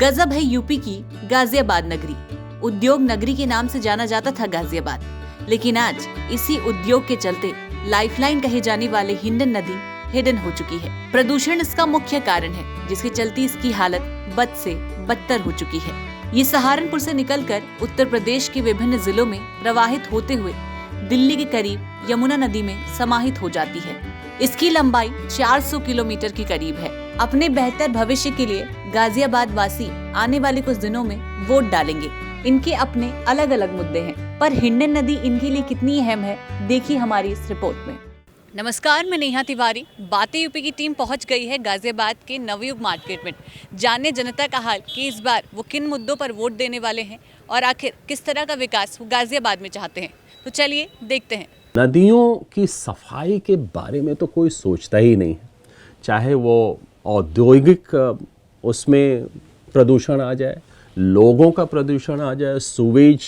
गजब है यूपी की गाजियाबाद नगरी। उद्योग नगरी के नाम से जाना जाता था गाजियाबाद, लेकिन आज इसी उद्योग के चलते लाइफलाइन कहे जाने वाले हिंडन नदी हिडन हो चुकी है। प्रदूषण इसका मुख्य कारण है, जिसके चलते इसकी हालत बद से बदतर हो चुकी है। ये सहारनपुर से निकलकर उत्तर प्रदेश के विभिन्न जिलों में प्रवाहित होते हुए दिल्ली के करीब यमुना नदी में समाहित हो जाती है। इसकी लंबाई 400 किलोमीटर के करीब है। अपने बेहतर भविष्य के लिए गाजियाबाद वासी आने वाले कुछ दिनों में वोट डालेंगे। इनके अपने अलग अलग मुद्दे हैं, पर हिंडन नदी इनके लिए कितनी अहम है, देखिए हमारी इस रिपोर्ट में। नमस्कार, मैं नेहा तिवारी। बातें यूपी की टीम पहुंच गई है गाजियाबाद के नवयुग मार्केट में। जाने जनता का हाल कि इस बार वो किन मुद्दों पर वोट देने वाले हैं और आखिर किस तरह का विकास वो गाजियाबाद में चाहते हैं। तो चलिए देखते हैं। नदियों की सफाई के बारे में तो कोई सोचता ही नहीं है, चाहे वो औद्योगिक उसमें प्रदूषण आ जाए, लोगों का प्रदूषण आ जाए, सुवेज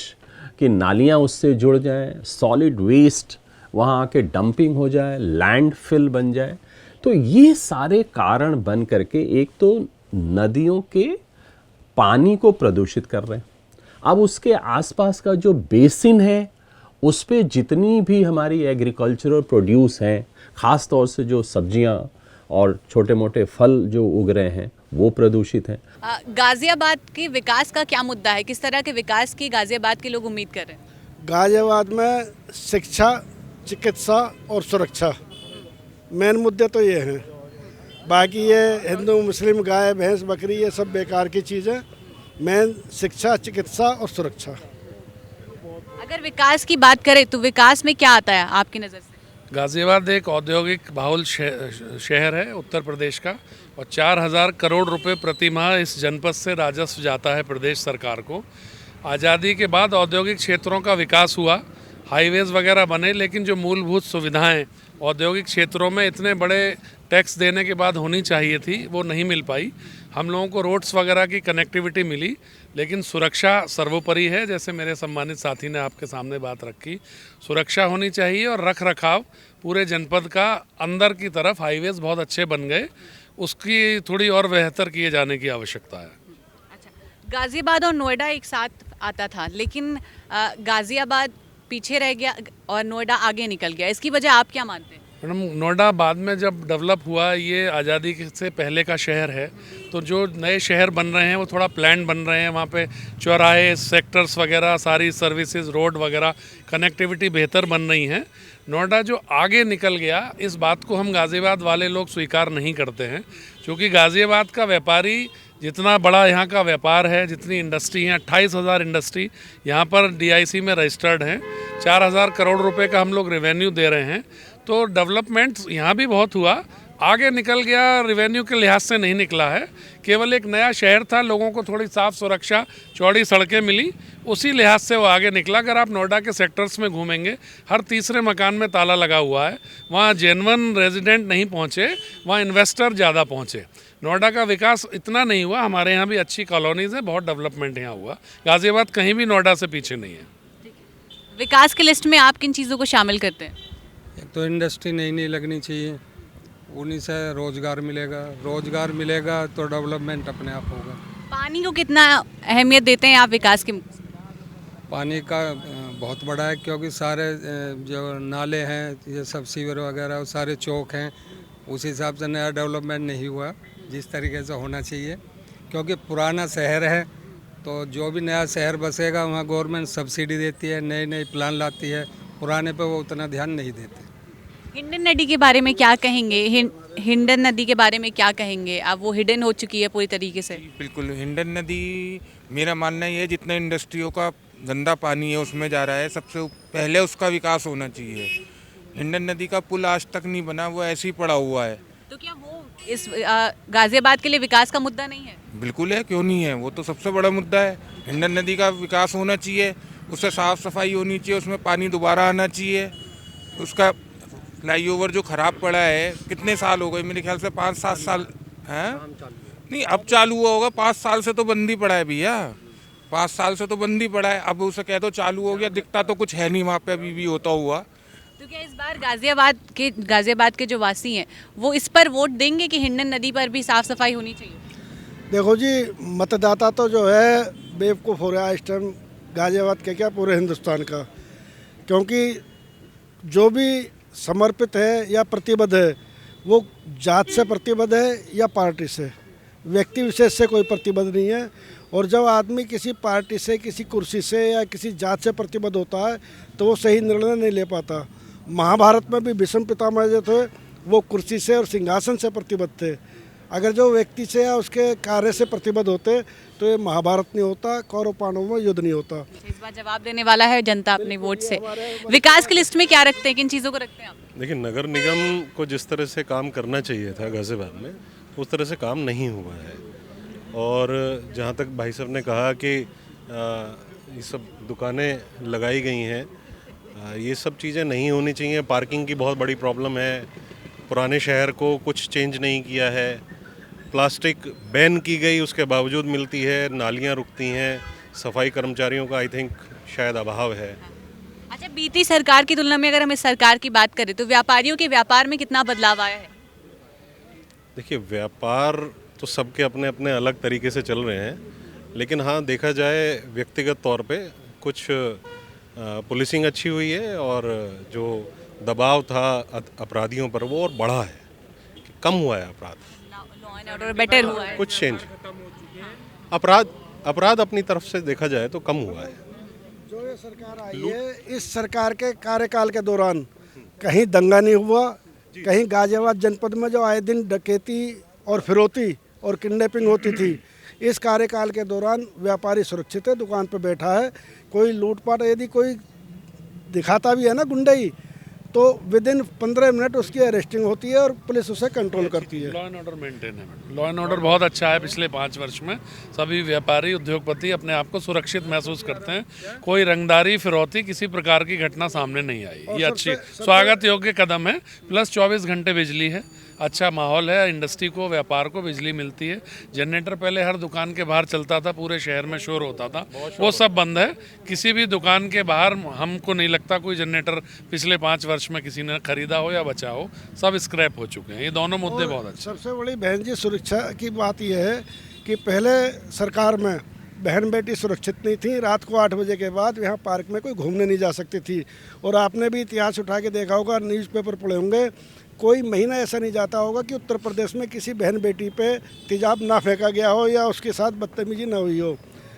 की नालियाँ उससे जुड़ जाएं, सॉलिड वेस्ट वहाँ आके डंपिंग हो जाए, लैंडफिल बन जाए। तो ये सारे कारण बन करके एक तो नदियों के पानी को प्रदूषित कर रहे हैं। अब उसके आसपास का जो बेसिन है उस पे जितनी भी हमारी एग्रीकल्चरल प्रोड्यूस हैं, ख़ास तौर से जो सब्जियां और छोटे मोटे फल जो उग रहे हैं वो प्रदूषित हैं। गाजियाबाद के विकास का क्या मुद्दा है? किस तरह के विकास की गाजियाबाद के लोग उम्मीद कर रहे हैं? गाजियाबाद में शिक्षा, चिकित्सा और सुरक्षा मेन मुद्दे तो ये हैं। बाकी ये हिंदू मुस्लिम गाय भैंस बकरी ये सब बेकार की चीज़ें। मेन शिक्षा, चिकित्सा और सुरक्षा। अगर विकास की बात करें तो विकास में क्या आता है आपकी नज़र से? गाज़ियाबाद एक औद्योगिक बाहुल शहर है उत्तर प्रदेश का, और 4000 करोड़ रुपए प्रति माह इस जनपद से राजस्व जाता है प्रदेश सरकार को। आज़ादी के बाद औद्योगिक क्षेत्रों का विकास हुआ, हाईवेज़ वगैरह बने, लेकिन जो मूलभूत सुविधाएं औद्योगिक क्षेत्रों में इतने बड़े टैक्स देने के बाद होनी चाहिए थी वो नहीं मिल पाई। हम लोगों को रोड्स वगैरह की कनेक्टिविटी मिली, लेकिन सुरक्षा सर्वोपरि है। जैसे मेरे सम्मानित साथी ने आपके सामने बात रखी, सुरक्षा होनी चाहिए और रख रखाव पूरे जनपद का अंदर की तरफ हाईवेज़ बहुत अच्छे बन गए, उसकी थोड़ी और बेहतर किए जाने की आवश्यकता है। अच्छा, गाजियाबाद और नोएडा एक साथ आता था, लेकिन गाजियाबाद पीछे रह गया और नोएडा आगे निकल गया। इसकी वजह आप क्या मानते हैं? मैडम, नोएडा बाद में जब डेवलप हुआ, ये आज़ादी से पहले का शहर है, तो जो नए शहर बन रहे हैं वो थोड़ा प्लान बन रहे हैं। वहाँ पे चौराहे, सेक्टर्स वगैरह, सारी सर्विसेज, रोड वगैरह, कनेक्टिविटी बेहतर बन रही हैं। नोएडा जो आगे निकल गया, इस बात को हम गाज़ियाबाद वाले लोग स्वीकार नहीं करते हैं, क्योंकि गाज़ियाबाद का व्यापारी जितना बड़ा यहाँ का व्यापार है, जितनी इंडस्ट्री हैं, 28,000 इंडस्ट्री यहाँ पर DIC में रजिस्टर्ड हैं, 4000 करोड़ रुपए का हम लोग रेवेन्यू दे रहे हैं। तो डेवलपमेंट यहाँ भी बहुत हुआ, आगे निकल गया, रेवेन्यू के लिहाज से नहीं निकला है। केवल एक नया शहर था, लोगों को थोड़ी साफ सुरक्षा, चौड़ी सड़कें मिली, उसी लिहाज से वो आगे निकला। अगर आप नोएडा के सेक्टर्स में घूमेंगे, हर तीसरे मकान में ताला लगा हुआ है। वहाँ जेन्युइन रेजिडेंट नहीं पहुँचे, वहाँ इन्वेस्टर ज़्यादा पहुँचे। नोएडा का विकास इतना नहीं हुआ। हमारे यहाँ भी अच्छी कॉलोनीज़ हैं, बहुत डेवलपमेंट यहाँ हुआ। गाज़ियाबाद कहीं भी नोएडा से पीछे नहीं है। विकास की लिस्ट में आप किन चीज़ों को शामिल करते हैं? एक तो इंडस्ट्री नई लगनी चाहिए, उन्हीं से रोजगार मिलेगा तो डेवलपमेंट अपने आप होगा। पानी को कितना अहमियत देते हैं आप विकास के? पानी का बहुत बड़ा है, क्योंकि सारे जो नाले हैं, ये सब सीवर वगैरह सारे चौक हैं, उस हिसाब से नया डेवलपमेंट नहीं हुआ जिस तरीके से होना चाहिए। क्योंकि पुराना शहर है, तो जो भी नया शहर बसेगा वहाँ गवर्नमेंट सब्सिडी देती है, नए प्लान लाती है, पुराने पे वो उतना ध्यान नहीं देते। हिंडन नदी के बारे में क्या कहेंगे? हिंडन नदी के बारे में क्या कहेंगे? अब वो हिडन हो चुकी है पूरी तरीके से। बिल्कुल, हिंडन नदी मेरा मानना ये है, जितना इंडस्ट्रियों का गंदा पानी है उसमें जा रहा है, सबसे पहले उसका विकास होना चाहिए। हिंडन नदी का पुल आज तक नहीं बना, वो ऐसे ही पड़ा हुआ है। तो क्या वो इस गाजियाबाद के लिए विकास का मुद्दा नहीं है? बिल्कुल है, क्यों नहीं है, वो तो सबसे बड़ा मुद्दा है। हिंडन नदी का विकास होना चाहिए, उससे साफ़ सफाई होनी चाहिए, उसमें पानी दोबारा आना चाहिए। उसका फ्लाईओवर जो ख़राब पड़ा है, कितने साल हो गए, मेरे ख्याल से 5-7 साल हैं। नहीं, अब चालू हुआ होगा, 5 साल से तो बंद ही पड़ा है भैया, 5 साल से तो बंद ही पड़ा है। अब उसे कह दो चालू हो गया, दिखता तो कुछ है नहीं वहाँ पे अभी भी होता हुआ। तो क्या इस बार गाजियाबाद के जो वासी हैं वो इस पर वोट देंगे कि हिंडन नदी पर भी साफ सफाई होनी चाहिए? देखो जी, मतदाता तो जो है बेवकूफ़ हो रहा है इस टाइम गाज़ियाबाद के क्या पूरे हिंदुस्तान का, क्योंकि जो भी समर्पित है या प्रतिबद्ध है वो जात से प्रतिबद्ध है या पार्टी से, व्यक्ति विशेष से कोई प्रतिबद्ध नहीं है। और जब आदमी किसी पार्टी से, किसी कुर्सी से या किसी जात से प्रतिबद्ध होता है तो वो सही निर्णय नहीं ले पाता। महाभारत में भी भीष्म पितामह जो थे वो कुर्सी से और सिंहासन से प्रतिबद्ध थे। अगर जो व्यक्ति से या उसके कार्य से प्रतिबद्ध होते तो ये महाभारत नहीं होता, कौरव पांडवों में युद्ध नहीं होता। इस बार जवाब देने वाला है जनता अपने वोट से। विकास की लिस्ट में क्या रखते हैं, किन चीज़ों को रखते हैं आप? देखिए, नगर निगम को जिस तरह से काम करना चाहिए था गाज़ियाबाद में, उस तरह से काम नहीं हुआ है। और जहाँ तक भाई साहब ने कहा कि ये सब दुकानें लगाई गई हैं, ये सब चीज़ें नहीं होनी चाहिए। पार्किंग की बहुत बड़ी प्रॉब्लम है, पुराने शहर को कुछ चेंज नहीं किया है, प्लास्टिक बैन की गई उसके बावजूद मिलती है, नालियाँ रुकती हैं, सफाई कर्मचारियों का आई थिंक शायद अभाव है। अच्छा, बीती सरकार की तुलना में अगर हम इस सरकार की बात करें तो व्यापारियों के व्यापार में कितना बदलाव आया है? देखिए, व्यापार तो सबके अपने अपने अलग तरीके से चल रहे हैं, लेकिन हाँ, देखा जाए व्यक्तिगत तौर पे कुछ पुलिसिंग अच्छी हुई है और जो दबाव था अपराधियों पर वो और बढ़ा है, कम हुआ है अपराध, लॉ एंड ऑर्डर बेटर हुआ है। कुछ चेंज। अपराध अपनी तरफ से देखा जाए तो कम हुआ है। जो ये सरकार आई है, इस सरकार के कार्यकाल के दौरान कहीं दंगा नहीं हुआ, कहीं गाज़ियाबाद जनपद में जो आए दिन डकैती और फिरौती और किडनैपिंग होती थी, इस कार्यकाल के दौरान व्यापारी सुरक्षित है, दुकान पर बैठा है। कोई लूटपाट यदि कोई दिखाता भी है ना गुंडई, तो विद इन 15 मिनट उसकी अरेस्टिंग होती है और पुलिस उसे कंट्रोल करती है। लॉ एंड ऑर्डर मेंटेन है। लॉ एंड ऑर्डर बहुत अच्छा है। पिछले 5 वर्ष में सभी व्यापारी उद्योगपति अपने आप को सुरक्षित महसूस करते हैं। कोई रंगदारी फिरौती किसी प्रकार की घटना सामने नहीं आई। ये अच्छी स्वागत योग्य कदम है। प्लस 24 घंटे बिजली है, अच्छा माहौल है, इंडस्ट्री को, व्यापार को बिजली मिलती है। जनरेटर पहले हर दुकान के बाहर चलता था, पूरे शहर में शोर होता था, वो सब बंद है। किसी भी दुकान के बाहर हमको नहीं लगता कोई जनरेटर पिछले 5 वर्ष में किसी ने खरीदा हो या बचा हो, सब स्क्रैप हो चुके हैं। ये दोनों मुद्दे बहुत अच्छे। सबसे बड़ी बहन जी सुरक्षा की बात यह है कि पहले सरकार में बहन बेटी सुरक्षित नहीं थी। रात को 8 बजे के बाद यहाँ पार्क में कोई घूमने नहीं जा सकती थी। और आपने भी इतिहास उठा के देखा होगा, न्यूज़पेपर पढ़े होंगे, कोई महीना ऐसा नहीं जाता होगा कि उत्तर प्रदेश में किसी बहन बेटी पे तेजाब ना फेंका गया हो या उसके साथ बदतमीजी ना हुई हो।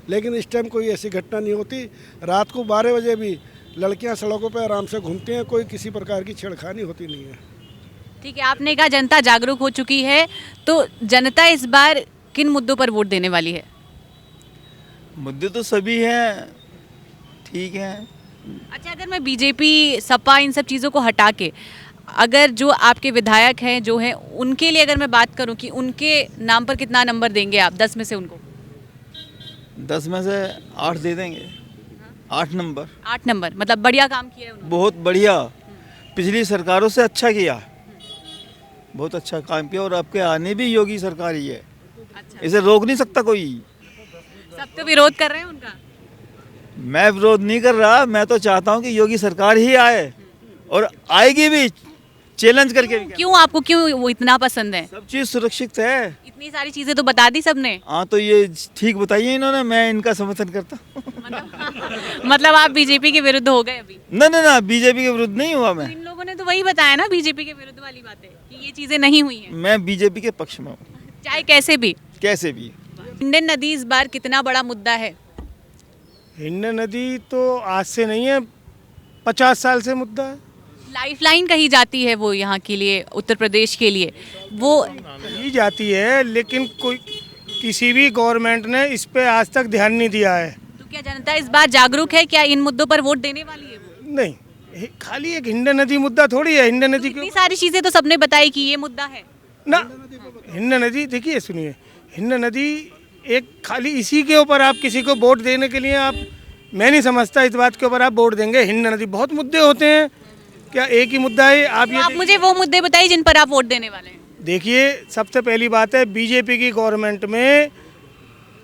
लेकिन इस टाइम कोई ऐसी घटना नहीं होती। रात को 12 बजे भी लड़कियां सड़कों पर आराम से घूमती हैं, कोई किसी प्रकार की छेड़खानी होती नहीं है। ठीक है, आपने कहा जनता जागरूक हो चुकी है, तो जनता इस बार किन मुद्दों पर वोट देने वाली है? मुद्दे तो सभी हैं, ठीक हैं। अच्छा, अगर मैं बीजेपी, सपा, इन सब चीज़ों को हटा के अगर जो आपके विधायक हैं जो हैं उनके लिए अगर मैं बात करूं कि उनके नाम पर कितना नंबर देंगे आप 10 में से उनको? 10 में से 8 दे देंगे। 8 नंबर। 8 नंबर मतलब बढ़िया काम किया है उन्होंने। बहुत बढ़िया, पिछली सरकारों से अच्छा किया, बहुत अच्छा काम किया। और आपके आने भी योगी सरकार ही है। अच्छा, इसे रोक नहीं सकता कोई। सब तो विरोध कर रहे हैं उनका। मैं विरोध नहीं कर रहा, मैं तो चाहता हूँ कि योगी सरकार ही आए और आएगी भी, चैलेंज करके। क्यों, आपको क्यों वो इतना पसंद है? सब चीज़ सुरक्षित है। इतनी सारी चीजें तो बता दी सबने। हाँ, तो ये ठीक बताइए इन्होंने, मैं इनका समर्थन करता हूँ। मतलब आप बीजेपी के विरुद्ध हो गए अभी? ना, बीजेपी के विरुद्ध नहीं हुआ मैं। इन लोगों ने तो वही बताया ना, बीजेपी के विरुद्ध वाली बातें कि ये चीजें नहीं हुई हैं। मैं बीजेपी के पक्ष में हूँ, चाहे कैसे भी। कैसे भी। हिंडन नदी इस बार कितना बड़ा मुद्दा है? हिंडन नदी तो आज से नहीं है, 50 साल से मुद्दा है। लाइफलाइन कही जाती है वो यहाँ के लिए, उत्तर प्रदेश के लिए वो कही जाती है, लेकिन कोई किसी भी गवर्नमेंट ने इस पे आज तक ध्यान नहीं दिया है। तो क्या जनता इस बार जागरूक है? क्या इन मुद्दों पर वोट देने वाली है वो? नहीं, खाली एक हिंडन नदी मुद्दा थोड़ी है। हिंडन नदी इतनी सारी चीजें तो सबने बताई कि ये मुद्दा है ना। हिंडन नदी देखिए, सुनिए, हिंडन नदी एक खाली इसी के ऊपर आप किसी को वोट देने के लिए आप, मैं नहीं समझता इस बात के ऊपर आप वोट देंगे। हिंडन नदी बहुत मुद्दे होते हैं, क्या एक ही मुद्दा है? आप मुझे वो मुद्दे बताइए जिन पर आप वोट देने वाले हैं। देखिए, सबसे पहली बात है, बीजेपी की गवर्नमेंट में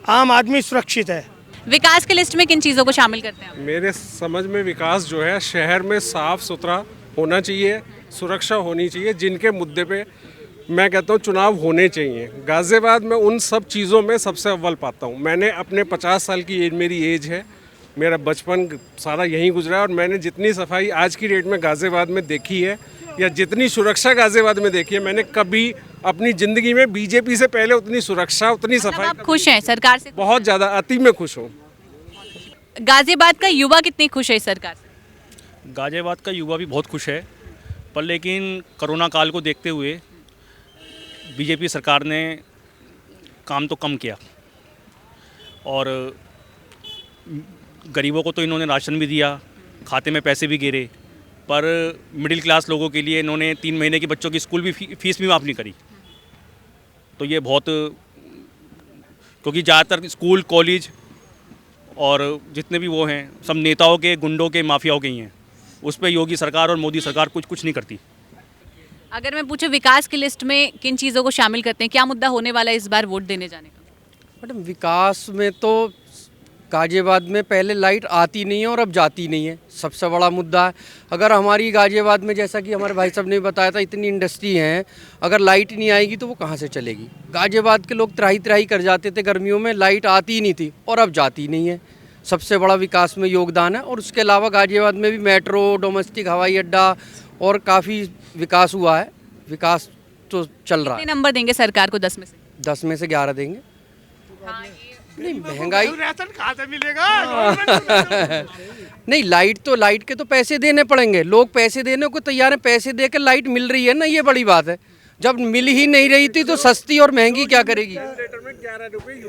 आम आदमी सुरक्षित है। विकास की लिस्ट में किन चीज़ों को शामिल करते हैं आप? मेरे समझ में विकास जो है, शहर में साफ सुथरा होना चाहिए, सुरक्षा होनी चाहिए। जिनके मुद्दे पे मैं कहता हूँ चुनाव होने चाहिए। गाज़ियाबाद में उन सब चीज़ों में सबसे अव्वल पाता हूँ। मैंने अपने 50 साल की एज मेरी एज है, मेरा बचपन सारा यहीं गुजरा है और मैंने जितनी सफाई आज की डेट में गाज़ियाबाद में देखी है या जितनी सुरक्षा गाज़ियाबाद में देखी है, मैंने कभी अपनी ज़िंदगी में बीजेपी से पहले उतनी सुरक्षा, उतनी सफाई आप खुश हैं सरकार से? बहुत ज़्यादा, अति में खुश हूँ। गाजियाबाद का युवा कितनी खुश है इस सरकार से? गाज़ियाबाद का युवा भी बहुत खुश है, पर लेकिन कोरोना काल को देखते हुए बीजेपी सरकार ने काम तो कम किया और गरीबों को तो इन्होंने राशन भी दिया, खाते में पैसे भी गिरे, पर मिडिल क्लास लोगों के लिए इन्होंने 3 महीने के बच्चों की स्कूल भी फीस भी माफ़ नहीं करी। तो ये बहुत, क्योंकि ज़्यादातर स्कूल कॉलेज और जितने भी वो हैं सब नेताओं के, गुंडों के, माफियाओं के ही हैं। उस पर योगी सरकार और मोदी सरकार कुछ नहीं करती। अगर मैं पूछूं विकास की लिस्ट में किन चीज़ों को शामिल करते हैं, क्या मुद्दा होने वाला है इस बार वोट देने जाने का? मैडम विकास में तो गाज़ियाबाद में पहले लाइट आती नहीं है और अब जाती नहीं है, सबसे बड़ा मुद्दा है। अगर हमारी गाज़ियाबाद में, जैसा कि हमारे भाई साहब ने बताया था, इतनी इंडस्ट्री हैं, अगर लाइट नहीं आएगी तो वो कहाँ से चलेगी। गाज़ियाबाद के लोग त्राही त्राही कर जाते थे गर्मियों में, लाइट आती ही नहीं थी और अब जाती नहीं है। सबसे बड़ा विकास में योगदान है। और उसके अलावा गाज़ियाबाद में भी मेट्रो, डोमेस्टिक हवाई अड्डा और काफ़ी विकास हुआ है। विकास तो चल रहा है। कितने नंबर देंगे सरकार को 10 में से? 10 में से 11 देंगे। नहीं, महंगाई राशन कहाँ से मिलेगा? नहीं, लाइट के तो पैसे देने पड़ेंगे। लोग पैसे देने को तैयार हैं, पैसे दे के लाइट मिल रही है ना, ये बड़ी बात है। जब मिल ही नहीं रही थी तो सस्ती और महंगी क्या करेगी?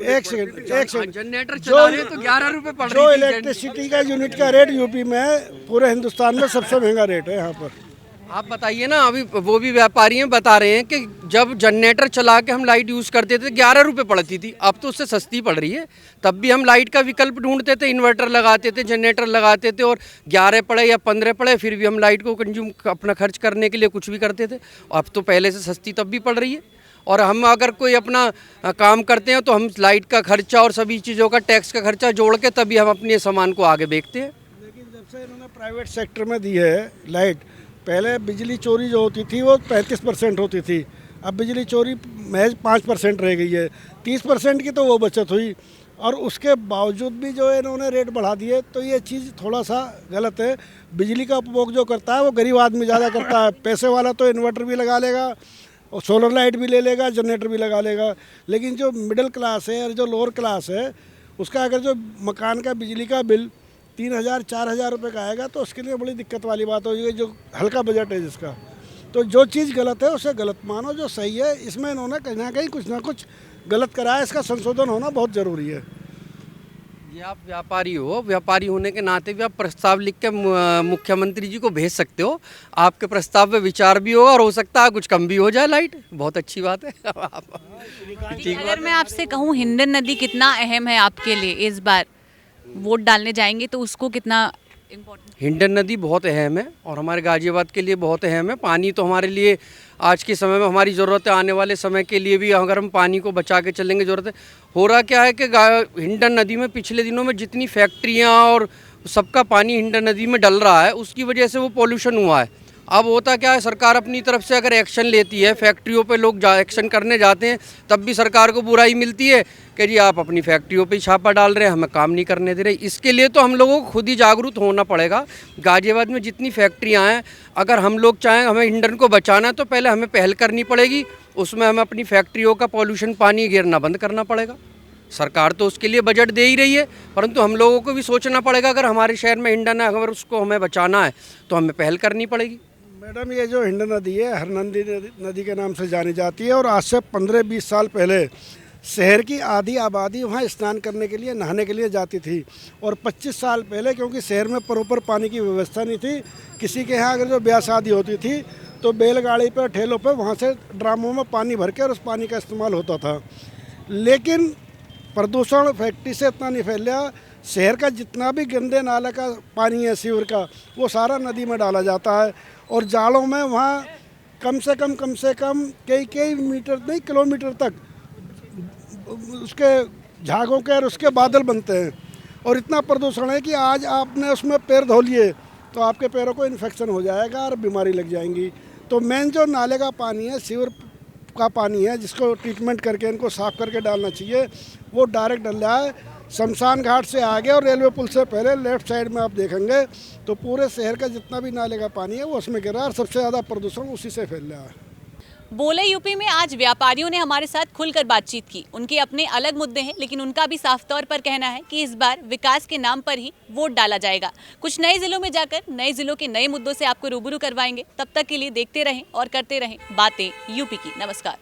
एक सेकंड जनरेटर चला रहे तो 11 रुपये पड़ रही जो थी। इलेक्ट्रिसिटी का यूनिट का रेट यूपी में पूरे हिंदुस्तान में सबसे महंगा रेट है यहाँ पर। आप बताइए ना, अभी वो भी व्यापारी हैं बता रहे हैं कि जब जनरेटर चला के हम लाइट यूज़ करते थे 11 रुपये पड़ती थी, अब तो उससे सस्ती पड़ रही है। तब भी हम लाइट का विकल्प ढूंढते थे, इन्वर्टर लगाते थे, जनरेटर लगाते थे और 11 पड़े या 15 पड़े फिर भी हम लाइट को कंज्यूम अपना खर्च करने के लिए कुछ भी करते थे। अब तो पहले से सस्ती तब भी पड़ रही है। और हम अगर कोई अपना काम करते हैं तो हम लाइट का खर्चा और सभी चीज़ों का टैक्स का खर्चा जोड़ के तभी हम अपने सामान को आगे बेचते हैं। लेकिन जब से इन्होंने प्राइवेट सेक्टर में दी है लाइट, पहले बिजली चोरी जो होती थी वो 35% होती थी, अब बिजली चोरी महज 5% रह गई है। 30% की तो वो बचत हुई और उसके बावजूद भी जो इन्होंने रेट बढ़ा दिए, तो ये चीज़ थोड़ा सा गलत है। बिजली का उपभोग जो करता है वो गरीब आदमी ज़्यादा करता है। पैसे वाला तो इन्वर्टर भी लगा लेगा और सोलर लाइट भी ले लेगा, जनरेटर भी लगा लेगा। लेकिन जो मिडिल क्लास है और जो लोअर क्लास है, उसका अगर जो मकान का बिजली का बिल 3,000-4,000 रुपये का आएगा तो उसके लिए बड़ी दिक्कत वाली बात हो जाएगी, जो हल्का बजट है जिसका। तो जो चीज़ गलत है उसे गलत मानो, जो सही है इसमें इन्होंने कहीं ना कहीं कुछ ना कुछ गलत करा है। इसका संशोधन होना बहुत ज़रूरी है। ये आप व्यापारी हो, व्यापारी होने के नाते भी आप प्रस्ताव लिख के मुख्यमंत्री जी को भेज सकते हो। आपके प्रस्ताव पे विचार भी होगा और हो सकता है कुछ कम भी हो जाए लाइट। बहुत अच्छी बात है। अगर मैं आपसे कहूँ हिंडन नदी कितना अहम है आपके लिए, इस बार वोट डालने जाएंगे तो उसको कितना इम्पोर्टेंट? हिंडन नदी बहुत अहम है और हमारे गाज़ियाबाद के लिए बहुत अहम है। पानी तो हमारे लिए आज के समय में हमारी ज़रूरत है, आने वाले समय के लिए भी अगर हम पानी को बचा के चलेंगे ज़रूरत है। हो रहा क्या है कि हिंडन नदी में पिछले दिनों में जितनी फैक्ट्रियाँ और सबका पानी हिंडन नदी में डल रहा है, उसकी वजह से वो पोल्यूशन हुआ है। अब होता क्या है, सरकार अपनी तरफ से अगर एक्शन लेती है, फैक्ट्रियों पे लोग एक्शन करने जाते हैं, तब भी सरकार को बुराई मिलती है कि जी आप अपनी फैक्ट्रियों पे छापा डाल रहे हैं, हमें काम नहीं करने दे रहे। इसके लिए तो हम लोगों को खुद ही जागरूक होना पड़ेगा। गाज़ियाबाद में जितनी फैक्ट्रियाँ हैं, अगर हम लोग चाहें हमें हिंडन को बचाना है तो पहले हमें पहल करनी पड़ेगी। उसमें हमें अपनी फैक्ट्रियों का पॉल्यूशन पानी गिरना बंद करना पड़ेगा। सरकार तो उसके लिए बजट दे ही रही है, परंतु हम लोगों को भी सोचना पड़ेगा। अगर हमारे शहर में हिंडन है, अगर उसको हमें बचाना है तो हमें पहल करनी पड़ेगी। मैडम, ये जो हिंडन नदी है हरनंदी नदी के नाम से जानी जाती है और आज से 15-20 साल पहले शहर की आधी आबादी वहाँ स्नान करने के लिए, नहाने के लिए जाती थी। और 25 साल पहले, क्योंकि शहर में प्रॉपर पानी की व्यवस्था नहीं थी, किसी के यहाँ अगर जो ब्याह शादी होती थी तो बैलगाड़ी पर, ठेलों पर वहाँ से ड्रामों में पानी भर के और उस पानी का इस्तेमाल होता था। लेकिन प्रदूषण फैक्ट्री से इतना नहीं फैला। शहर का जितना भी गंदे नाले का पानी है, सीवर का, वो सारा नदी में डाला जाता है और जाड़ों में वहाँ कम से कम कई मीटर नहीं किलोमीटर तक उसके झागों के और उसके बादल बनते हैं। और इतना प्रदूषण है कि आज आपने उसमें पैर धो लिए तो आपके पैरों को इन्फेक्शन हो जाएगा और बीमारी लग जाएंगी। तो मेन जो नाले का पानी है, सीवर का पानी है जिसको ट्रीटमेंट करके इनको साफ़ करके डालना चाहिए, वो डायरेक्ट डल रहा है शमशान घाट से आगे और रेलवे पुल से पहले लेफ्ट साइड में आप देखेंगे तो पूरे शहर का जितना भी नाले का पानी है वो उसमें गिर रहा है और सबसे ज़्यादा प्रदूषण उसी से फैल रहा है। बोले यूपी में आज व्यापारियों ने हमारे साथ खुलकर बातचीत की। उनके अपने अलग मुद्दे हैं, लेकिन उनका भी साफ तौर पर कहना है कि इस बार विकास के नाम पर ही वोट डाला जाएगा। कुछ नए जिलों में जाकर नए जिलों के नए मुद्दों से आपको रूबरू करवाएंगे। तब तक के लिए देखते रहें और करते रहें बातें यूपी की। नमस्कार।